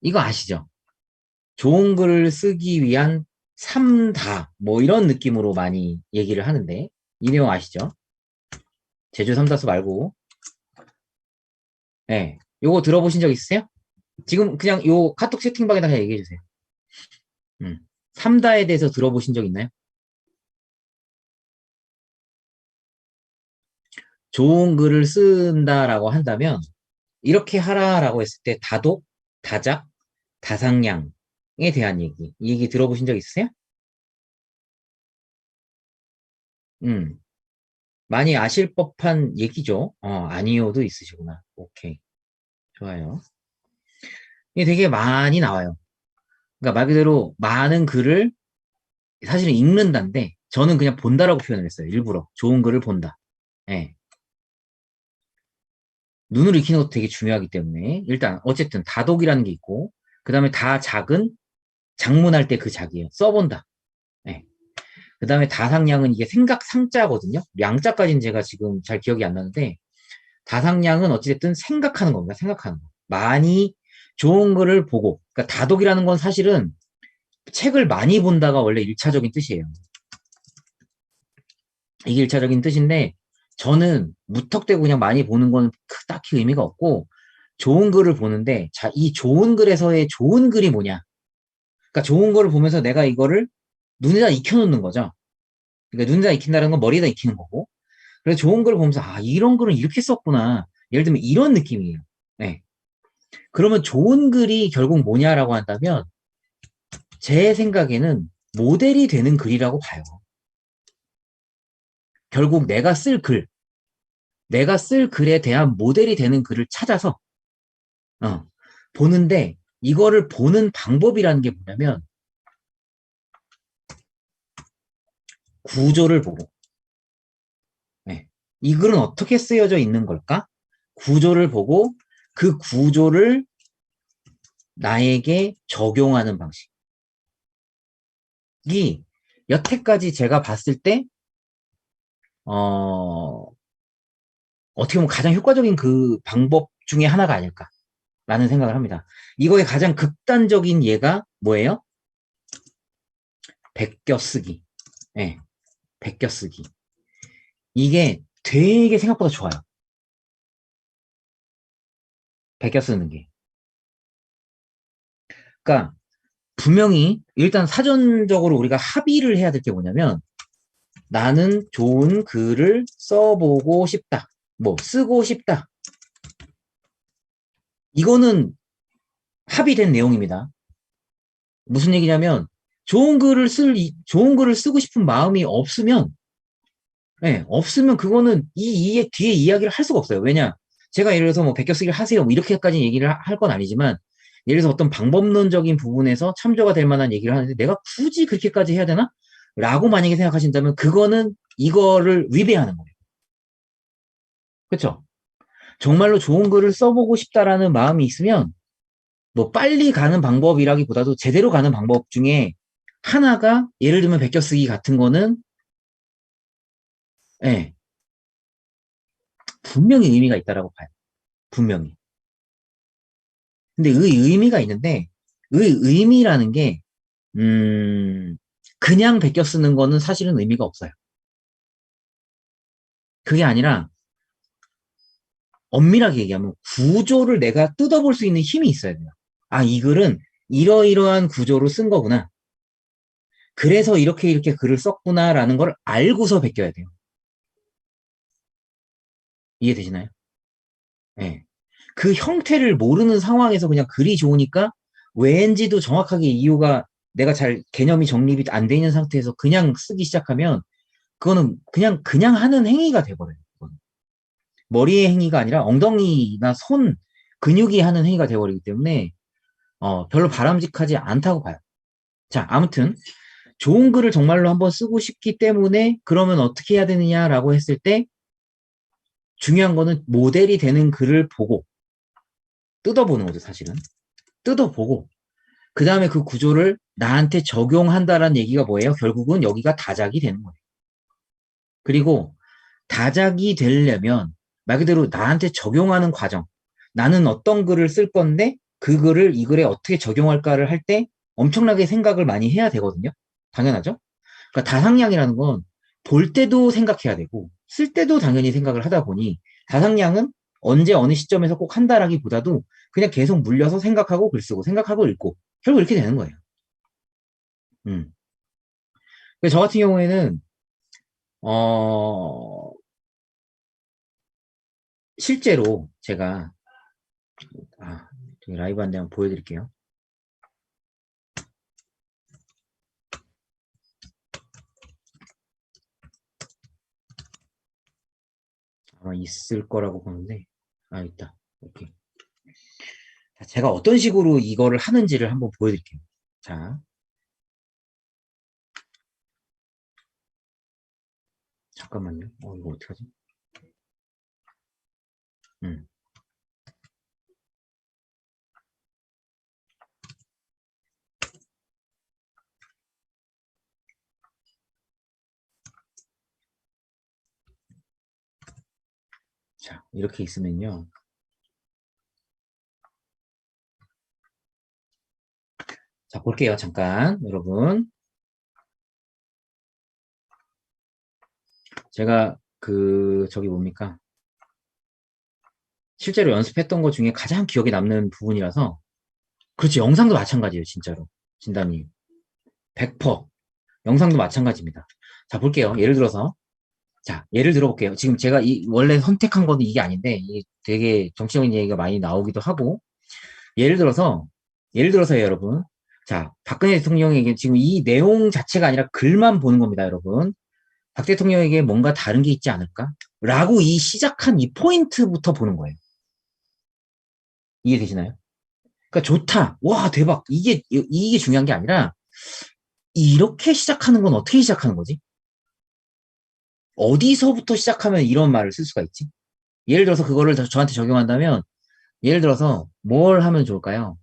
이거 아시죠? 좋은 글을 쓰기 위한 3다 뭐 이런 느낌으로 많이 얘기를 하는데 이 내용 아시죠? 제주 삼다수 말고 네. 요거 들어보신 적 있으세요? 지금 그냥 요 카톡 채팅방에다 그냥 얘기해 주세요. 음. 3다에 대해서 들어보신 적 있나요? 좋은 글을 쓴다라고 한다면 이렇게 하라라고 했을 때 다독, 다작, 다상량에 대한 얘기. 이 얘기 들어보신 적 있으세요? 음. 많이 아실 법한 얘기죠. 아니요도 있으시구나. 오케이. 좋아요. 이게 되게 많이 나와요. 그러니까 말 그대로 많은 글을 사실은 읽는다인데 저는 그냥 본다라고 표현을 했어요. 일부러. 좋은 글을 본다. 예. 눈으로 익히는 것도 되게 중요하기 때문에 일단 어쨌든 다독이라는 게 있고 그 다음에 다 작은 작문할 때 그 작이에요. 써본다. 예. 그 다음에 다상량은 이게 생각 상자거든요. 양자까지는 제가 지금 잘 기억이 안 나는데 다상량은 어찌됐든 생각하는 겁니다. 생각하는 거. 많이 좋은 글을 보고 그러니까 다독이라는 건 사실은 책을 많이 본다가 원래 1차적인 뜻이에요. 이게 1차적인 뜻인데 저는 무턱대고 그냥 많이 보는 건 딱히 의미가 없고 좋은 글을 보는데 자, 이 좋은 글에서의 좋은 글이 뭐냐? 그러니까 좋은 글을 보면서 내가 이거를 눈에다 익혀놓는 거죠. 그러니까 눈에다 익힌다는 건 머리에다 익히는 거고. 그래서 좋은 글을 보면서 아 이런 글은 이렇게 썼구나. 예를 들면 이런 느낌이에요. 네. 그러면 좋은 글이 결국 뭐냐라고 한다면 제 생각에는 모델이 되는 글이라고 봐요. 결국 내가 쓸 글에 대한 모델이 되는 글을 찾아서 어, 보는데 이거를 보는 방법이라는 게 뭐냐면 구조를 보고 네. 이 글은 어떻게 쓰여져 있는 걸까? 구조를 보고 그 구조를 나에게 적용하는 방식이 여태까지 제가 봤을 때 어, 어떻게 보면 가장 효과적인 그 방법 중에 하나가 아닐까라는 생각을 합니다. 이거의 가장 극단적인 예가 뭐예요? 베껴쓰기. 네, 베껴쓰기. 이게 되게 생각보다 좋아요. 베껴쓰는 게. 그러니까 분명히 일단 사전적으로 우리가 합의를 해야 될 게 뭐냐면 나는 좋은 글을 써보고 싶다. 뭐 쓰고 싶다. 이거는 합의된 내용입니다. 무슨 얘기냐면 좋은 글을 쓰고 싶은 마음이 없으면 네, 없으면 그거는 뒤에 이야기를 할 수가 없어요. 왜냐? 제가 예를 들어서 뭐 베껴쓰기를 하세요. 뭐 이렇게까지 얘기를 할 건 아니지만 예를 들어서 어떤 방법론적인 부분에서 참조가 될 만한 얘기를 하는데 내가 굳이 그렇게까지 해야 되나? 라고 만약에 생각하신다면 그거는 이거를 위배하는 거예요. 그렇죠? 정말로 좋은 글을 써보고 싶다라는 마음이 있으면 뭐 빨리 가는 방법이라기보다도 제대로 가는 방법 중에 하나가 예를 들면 베껴쓰기 같은 거는 예, 분명히 의미가 있다라고 봐요. 분명히. 근데 의미가 있는데 의미라는 게 음, 그냥 베껴 쓰는 거는 사실은 의미가 없어요. 그게 아니라 엄밀하게 얘기하면 구조를 내가 뜯어볼 수 있는 힘이 있어야 돼요. 아, 이 글은 이러이러한 구조로 쓴 거구나. 그래서 이렇게 글을 썼구나라는 걸 알고서 베껴야 돼요. 이해되시나요? 네. 그 형태를 모르는 상황에서 그냥 글이 좋으니까 왠지도 정확하게 이유가 내가 잘 개념이 정립이 안 돼 있는 상태에서 그냥 쓰기 시작하면 그거는 그냥 하는 행위가 돼버려요. 그거는. 머리의 행위가 아니라 엉덩이나 손 근육이 하는 행위가 돼버리기 때문에 별로 바람직하지 않다고 봐요. 자, 아무튼 좋은 글을 정말로 한번 쓰고 싶기 때문에 그러면 어떻게 해야 되느냐라고 했을 때 중요한 거는 모델이 되는 글을 보고 뜯어보는 거죠, 사실은. 뜯어보고 그 다음에 그 구조를 나한테 적용한다라는 얘기가 뭐예요? 결국은 여기가 다작이 되는 거예요. 그리고 다작이 되려면 말 그대로 나한테 적용하는 과정. 나는 어떤 글을 쓸 건데 그거를 이 글에 어떻게 적용할까를 할 때 엄청나게 생각을 많이 해야 되거든요. 당연하죠? 그러니까 다상량이라는 건 볼 때도 생각해야 되고 쓸 때도 당연히 생각을 하다 보니 다상량은 언제 어느 시점에서 꼭 한다라기보다도 그냥 계속 물려서 생각하고 글 쓰고 생각하고 읽고 결국 이렇게 되는 거예요. 음. 저 같은 경우에는 어 실제로 제가 라이브 한대 한번 보여드릴게요. 아마 있을 거라고 보는데 있다. 오케이. 제가 어떤 식으로 이거를 하는지를 한번 보여드릴게요. 자, 잠깐만요. 이거 어떡하지? 음. 자, 이렇게 있으면요. 자, 볼게요. 잠깐, 여러분. 제가 저기 뭡니까? 실제로 연습했던 것 중에 가장 기억에 남는 부분이라서, 그렇지, 영상도 마찬가지예요, 진짜로. 진담님. 100%. 영상도 마찬가지입니다. 자, 볼게요. 예를 들어서, 자, 예를 들어볼게요. 지금 제가 원래 선택한 거는 이게 아닌데, 이게 되게 정치적인 얘기가 많이 나오기도 하고, 예를 들어서, 여러분. 자, 박근혜 대통령에게 지금 이 내용 자체가 아니라 글만 보는 겁니다, 여러분. 박 대통령에게 뭔가 다른 게 있지 않을까? 라고 시작한 이 포인트부터 보는 거예요. 이해되시나요? 그러니까 좋다. 와, 대박. 이게 중요한 게 아니라, 이렇게 시작하는 건 어떻게 시작하는 거지? 어디서부터 시작하면 이런 말을 쓸 수가 있지? 예를 들어서 그거를 저한테 적용한다면, 예를 들어서 뭘 하면 좋을까요?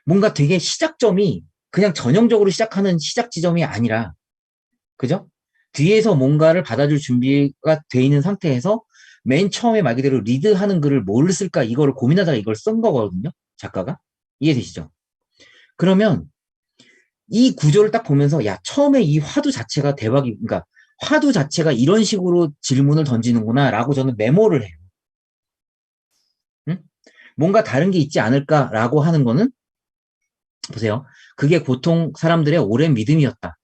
뭔가 되게 시작점이 그냥 전형적으로 시작하는 시작 지점이 아니라, 그죠? 뒤에서 뭔가를 받아줄 준비가 돼 있는 상태에서 맨 처음에 말 그대로 리드하는 글을 뭘 쓸까 이거를 고민하다가 이걸 쓴 거거든요. 작가가. 이해되시죠? 그러면 이 구조를 딱 보면서 야, 처음에 이 화두 자체가 그러니까 화두 자체가 이런 식으로 질문을 던지는구나 라고 저는 메모를 해요. 응? 뭔가 다른 게 있지 않을까라고 하는 거는 보세요. 그게 보통 사람들의 오랜 믿음이었다.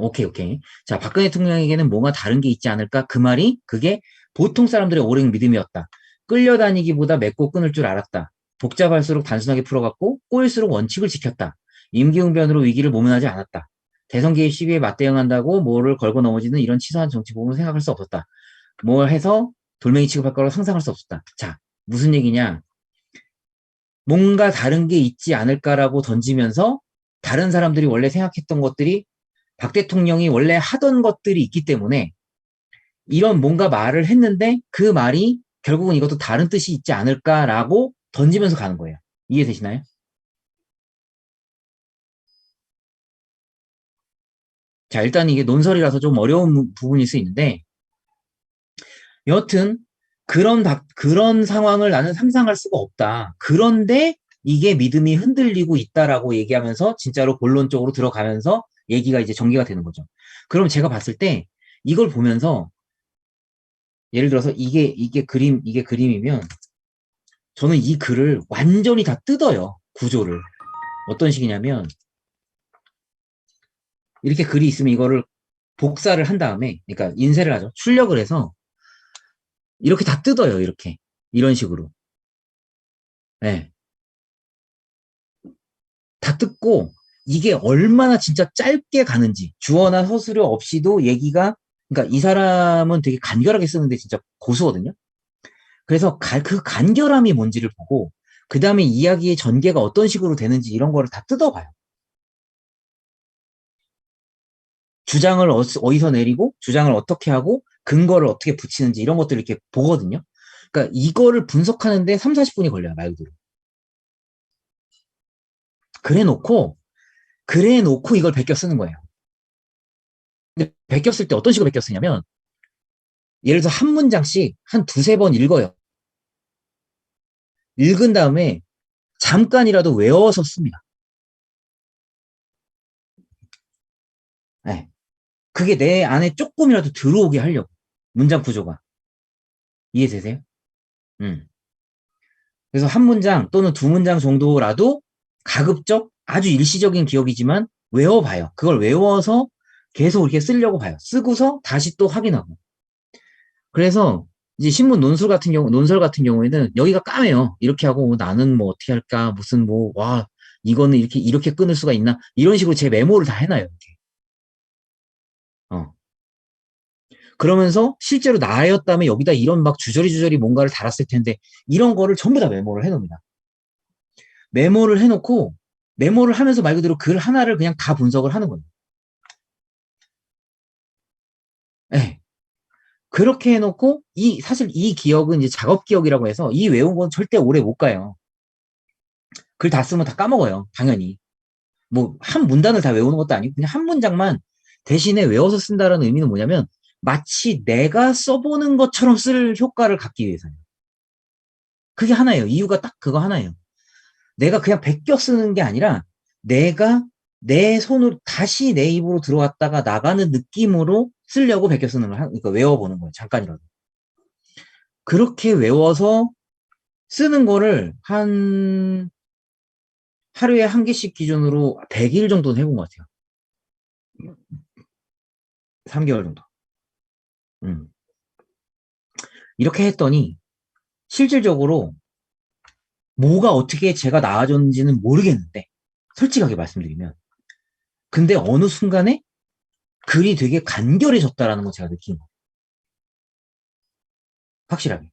오케이. 자, 박근혜 대통령에게는 뭔가 다른 게 있지 않을까? 그 말이 그게 보통 사람들의 오랜 믿음이었다. 끌려다니기보다 맺고 끊을 줄 알았다. 복잡할수록 단순하게 풀어갔고 꼬일수록 원칙을 지켰다. 임기응변으로 위기를 모면하지 않았다. 대선 개입 시비에 맞대응한다고 뭐를 걸고 넘어지는 이런 치사한 정치 보험을 생각할 수 없었다. 뭘 해서 돌멩이 취급할 거라고 상상할 수 없었다. 자, 무슨 얘기냐? 뭔가 다른 게 있지 않을까라고 던지면서 다른 사람들이 원래 생각했던 것들이 박 대통령이 원래 하던 것들이 있기 때문에 이런 뭔가 말을 했는데 그 말이 결국은 이것도 다른 뜻이 있지 않을까라고 던지면서 가는 거예요. 이해되시나요? 자, 일단 이게 논설이라서 좀 어려운 부분일 수 있는데 여튼 그런 상황을 나는 상상할 수가 없다. 그런데 이게 믿음이 흔들리고 있다라고 얘기하면서 진짜로 본론적으로 들어가면서 얘기가 이제 전개가 되는 거죠. 그럼 제가 봤을 때 이걸 보면서 예를 들어서 이게 그림이면 저는 이 글을 완전히 다 뜯어요. 구조를. 어떤 식이냐면 이렇게 글이 있으면 이거를 복사를 한 다음에 그러니까 인쇄를 하죠. 출력을 해서 이렇게 다 뜯어요. 이렇게. 이런 식으로. 네. 다 뜯고 이게 얼마나 진짜 짧게 가는지 주어나 서술어 없이도 얘기가 그러니까 이 사람은 되게 간결하게 쓰는데 진짜 고수거든요. 그래서 그 간결함이 뭔지를 보고 그 다음에 이야기의 전개가 어떤 식으로 되는지 이런 거를 다 뜯어봐요. 주장을 어디서 내리고 주장을 어떻게 하고 근거를 어떻게 붙이는지 이런 것들을 이렇게 보거든요. 그러니까 이거를 분석하는데 3, 40분이 걸려요. 말 그대로. 그래 놓고 이걸 베껴 쓰는 거예요. 근데 베껴 쓸 때 어떤 식으로 베껴 쓰냐면 예를 들어서 한 문장씩 한 두세 번 읽어요. 읽은 다음에 잠깐이라도 외워서 씁니다. 네. 그게 내 안에 조금이라도 들어오게 하려고. 문장 구조가. 이해되세요? 음. 그래서 한 문장 또는 두 문장 정도라도 가급적 아주 일시적인 기억이지만 외워봐요. 그걸 외워서 계속 이렇게 쓰려고 봐요. 쓰고서 다시 또 확인하고. 그래서 이제 신문 논설 같은 경우에는 여기가 까매요. 이렇게 하고 나는 뭐 어떻게 할까? 무슨 뭐, 와, 이거는 이렇게 끊을 수가 있나? 이런 식으로 제 메모를 다 해놔요. 이렇게. 어. 그러면서 실제로 나였다면 여기다 이런 막 주저리 뭔가를 달았을 텐데 이런 거를 전부 다 메모를 해놓습니다. 메모를 해놓고 메모를 하면서 말 그대로 글 하나를 그냥 다 분석을 하는 거예요. 네. 그렇게 해놓고 사실 이 기억은 이제 작업 기억이라고 해서 이 외운 건 절대 오래 못 가요. 글 다 쓰면 다 까먹어요. 당연히. 뭐 한 문단을 다 외우는 것도 아니고 그냥 한 문장만 대신에 외워서 쓴다는 의미는 뭐냐면 마치 내가 써보는 것처럼 쓸 효과를 갖기 위해서요. 그게 하나예요. 이유가 딱 그거 하나예요. 내가 그냥 베껴 쓰는 게 아니라 내가 내 손으로 다시 내 입으로 들어왔다가 나가는 느낌으로 쓰려고 베껴 쓰는 걸 그러니까 외워보는 거예요. 잠깐이라도. 그렇게 외워서 쓰는 거를 한 하루에 한 개씩 기준으로 100일 정도는 해본 것 같아요. 3개월 정도. 음. 이렇게 했더니 실질적으로 뭐가 어떻게 제가 나아졌는지는 모르겠는데 솔직하게 말씀드리면 근데 어느 순간에 글이 되게 간결해졌다라는 거 제가 느낀 거예요. 확실하게.